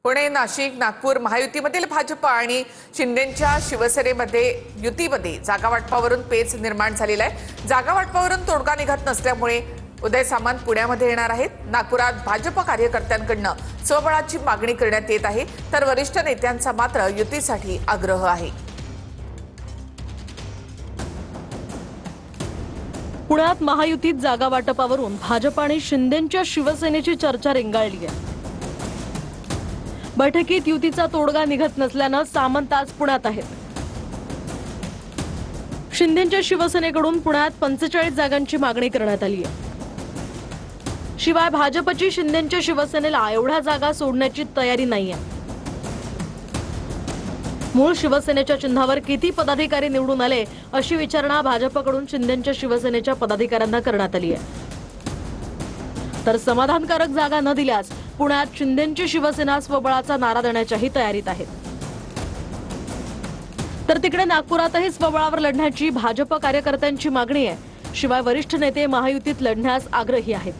पुणे, नाशिक, नागपूर महायुतीमधील भाजप आणि शिंदेंच्या शिवसेनेमध्ये युतीमध्ये जागा वाटपावरून पेच निर्माण झालेला आहे। जागा वाटपावरून तोडगा निघत नसल्यामुळे उदय सामंत पुण्यामध्ये येणार आहेत। नागपुरात भाजप कार्यकर्त्यांकडून स्वबळाची मागणी करण्यात येत आहे, तर वरिष्ठ नेत्यांचा मात्र युतीसाठी आग्रह आहे। पुण्यात महायुतीत जागा वाटपावरून भाजप आणि शिंदेंच्या शिवसेनेची चर्चा रेंगाळली आहे। बैठकीत युतीचा तोडगा निघत नसल्याने सामंत आज पुण्यात आहेत। शिंदेंच्या शिवसेनेकडून पुण्यात 45 जागांची मागणी करण्यात आली आहे। शिवाय भाजपची शिंदेंच्या शिवसेनेला एवढ्या जागा सोडण्याची तयारी नाहीये। मूळ शिवसेनेच्या चिन्हावर किती पदाधिकारी निवडून आले अशी विचारणा भाजपकडून शिंदेंच्या शिवसेनेच्या पदाधिकाऱ्यांना करण्यात आली आहे। तर समाधानकारक जागा न दिल्यास पुण्यात शिंदेंची शिवसेना स्वबळाचा नारा देण्याच्याही तयारीत आहे। तर तिकडे नागपुरातही स्वबळावर लढण्याची भाजप कार्यकर्त्यांची मागणी आहे। शिवाय वरिष्ठ नेते महायुतीत लढण्यास आग्रही आहेत।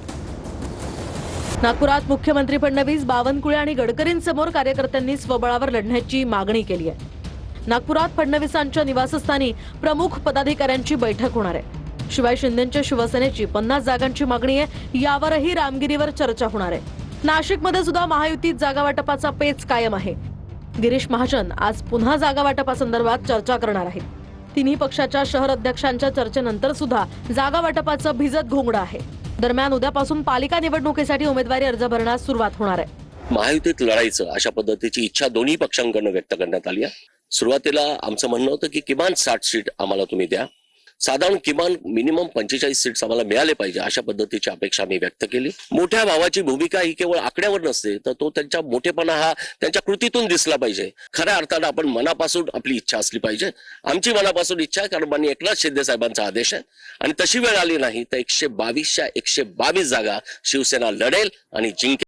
नागपुरात मुख्यमंत्री फडणवीस, बावनकुळे आणि गडकरींसमोर कार्यकर्त्यांनी स्वबळावर लढण्याची मागणी केली आहे। नागपुरात फडणवीसांच्या निवासस्थानी प्रमुख पदाधिकाऱ्यांची बैठक होणार आहे। शिवाय शिंदेंच्या शिवसेनेची 50 जागांची मागणी आहे, यावरही रामगिरीवर चर्चा होणार आहे। नाशिकमध्ये सुद्धा महायुतीत जागा वाटपाचा पेच कायम आहे। गिरीश महाजन आज पुन्हा जागा वाटपासंदर्भात चर्चा करणार आहेत। तिन्ही पक्षाच्या शहर अध्यक्षांच्या चर्चेनंतर सुद्धा जागा वाटपाचं भिजत घोंगडं आहे। दरम्यान उद्यापासून पालिका निवडणुकीसाठी उमेदवारी अर्ज भरण्यास सुरुवात होणार आहे। महायुतीत लढायचं अशा पद्धतीची इच्छा दोन्ही पक्षांकडून व्यक्त करण्यात आली आहे। सुरुवातीला आमचं म्हणणं होतं की किमान 60 सीट आम्हाला तुम्ही द्या, साधारण किमान मिनिमम 45 सीट्स आम्हाला मिळाले पाहिजे अशा पद्धतीची अपेक्षा आम्ही व्यक्त केली। मोठ्या भावाची भूमिका ही केवळ आकड्यावर नसते, तर तो त्यांच्या मोठेपणा हा त्यांच्या कृतीतून दिसला पाहिजे। खऱ्या अर्थानं आपण मनापासून आपली इच्छा असली पाहिजे। आमची मनापासून इच्छा आहे, कारण माननीय एकनाथ शिंदे साहेबांचा आदेश आहे आणि तशी वेळ आली नाही तर 122च्या 122 जागा शिवसेना लढेल आणि जिंकेल।